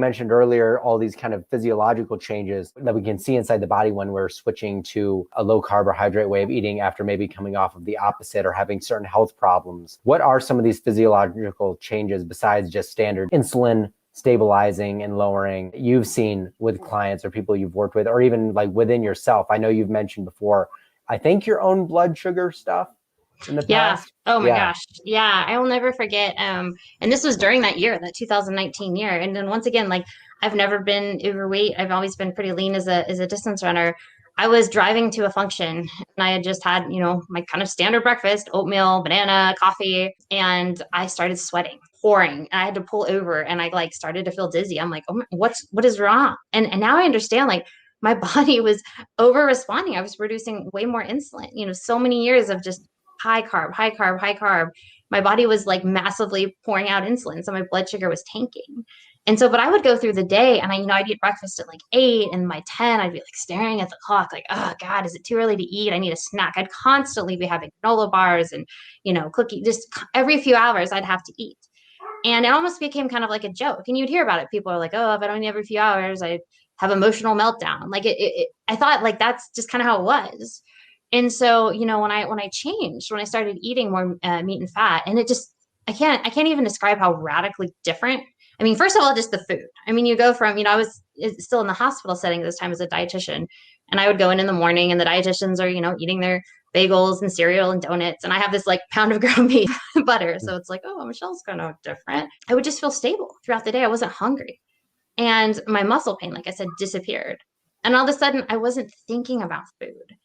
mentioned earlier, all these kind of physiological changes that we can see inside the body when we're switching to a low carbohydrate way of eating after maybe coming off of the opposite or having certain health problems. What are some of these physiological changes besides just standard insulin stabilizing and lowering you've seen with clients or people you've worked with, or even like within yourself? I know you've mentioned before, I think your own blood sugar stuff in the past. Oh my gosh. Yeah. I will never forget. And this was during that year, that 2019 year. And then once again, like I've never been overweight. I've always been pretty lean as a distance runner. I was driving to a function and I had just had, my kind of standard breakfast, oatmeal, banana, coffee, and I started sweating, pouring, and I had to pull over and I like started to feel dizzy. I'm like, oh, what is wrong? And now I understand, like, my body was over responding. I was producing way more insulin, so many years of just high carb, high carb, high carb. My body was like massively pouring out insulin. So my blood sugar was tanking. And so, but I would go through the day and I'd eat breakfast at like 8, and by 10, I'd be like staring at the clock, like, oh God, is it too early to eat? I need a snack. I'd constantly be having granola bars and, cookie, just every few hours I'd have to eat. And it almost became kind of like a joke. And you'd hear about it. People are like, oh, if I don't eat every few hours, I have emotional meltdown. Like I thought like, that's just kind of how it was. And so, when I changed, when I started eating more meat and fat, and I can't even describe how radically different. I mean, first of all, just the food. I mean, you go from, I was still in the hospital setting at this time as a dietitian, and I would go in the morning and the dietitians are, eating their bagels and cereal and donuts. And I have this like pound of ground beef butter. So it's like, oh, Michelle's kind of different. I would just feel stable throughout the day. I wasn't hungry. And my muscle pain, like I said, disappeared. And all of a sudden I wasn't thinking about food.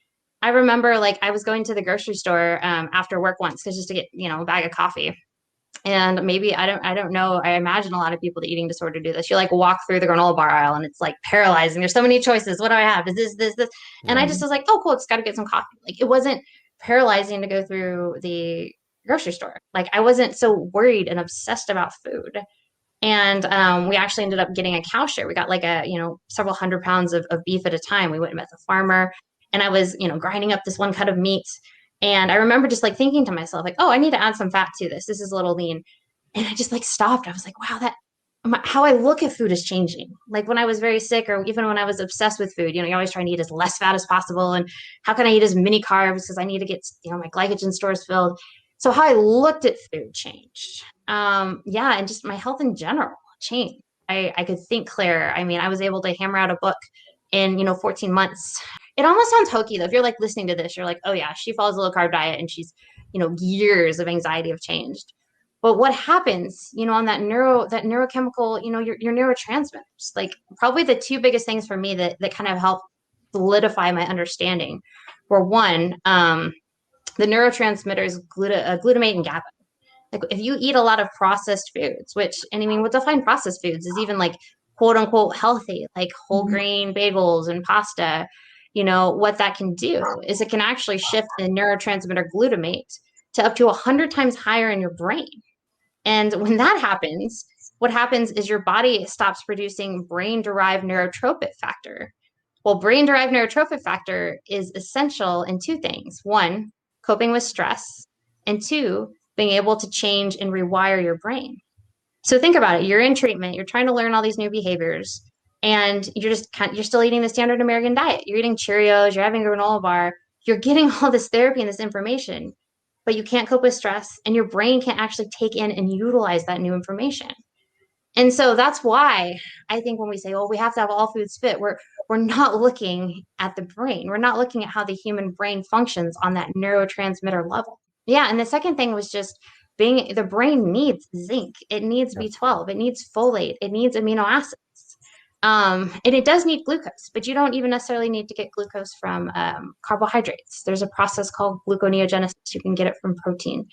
I remember like I was going to the grocery store after work once just to get, a bag of coffee. And maybe I don't know. I imagine a lot of people with eating disorder do this. You like walk through the granola bar aisle and it's like paralyzing. There's so many choices. What do I have? Is this? And I just was like, oh, cool. Just got to get some coffee. Like it wasn't paralyzing to go through the grocery store. Like I wasn't so worried and obsessed about food. And we actually ended up getting a cow share. We got like several hundred pounds of beef at a time. We went and met the farmer, and I was, grinding up this one cut of meat. And I remember just like thinking to myself, like, oh, I need to add some fat to this. This is a little lean. And I just like stopped. I was like, wow, how I look at food is changing. Like when I was very sick, or even when I was obsessed with food, you're always trying to eat as less fat as possible. And how can I eat as many carbs? Because I need to get, my glycogen stores filled. So how I looked at food changed. And just my health in general changed. I could think clearer. I mean, I was able to hammer out a book in, 14 months. It almost sounds hokey though. If you're like listening to this, you're like, oh yeah, she follows a low carb diet and she's, years of anxiety have changed. But what happens, on that neurochemical, your neurotransmitters, like probably the two biggest things for me that kind of help solidify my understanding were one, the neurotransmitters, glutamate and GABA. Like if you eat a lot of processed foods, what define processed foods is even like quote unquote healthy, like whole grain bagels and pasta, what that can do is it can actually shift the neurotransmitter glutamate to up to 100 times higher in your brain. And when that happens, what happens is your body stops producing brain-derived neurotrophic factor. Well, brain-derived neurotrophic factor is essential in two things. One, coping with stress, and two, being able to change and rewire your brain. So think about it. You're in treatment. You're trying to learn all these new behaviors, and you're still eating the standard American diet. You're eating Cheerios. You're having a granola bar. You're getting all this therapy and this information, but you can't cope with stress, and your brain can't actually take in and utilize that new information. And so that's why I think when we say, well, we have to have all foods fit, we're not looking at the brain. We're not looking at how the human brain functions on that neurotransmitter level. Yeah. And the second thing was just the brain needs zinc. It needs B12. It needs folate. It needs amino acids. And it does need glucose, but you don't even necessarily need to get glucose from carbohydrates. There's a process called gluconeogenesis. You can get it from protein.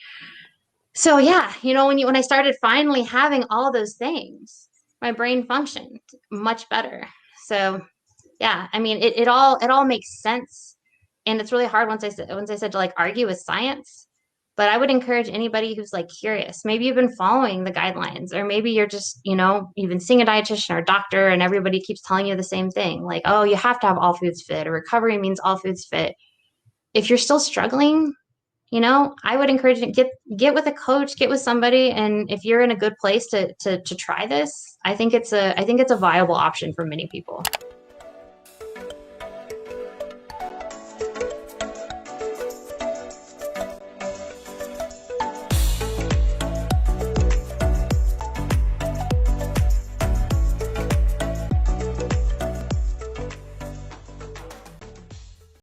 So yeah, when I started finally having all those things, my brain functioned much better. So yeah, I mean, it all makes sense. And it's really hard once I said to like argue with science. But I would encourage anybody who's like curious. Maybe you've been following the guidelines, or maybe you're just, you've been seeing a dietitian or a doctor and everybody keeps telling you the same thing. Like, oh, you have to have all foods fit, or recovery means all foods fit. If you're still struggling, I would encourage you to get with a coach, get with somebody, and if you're in a good place to try this, I think it's a viable option for many people.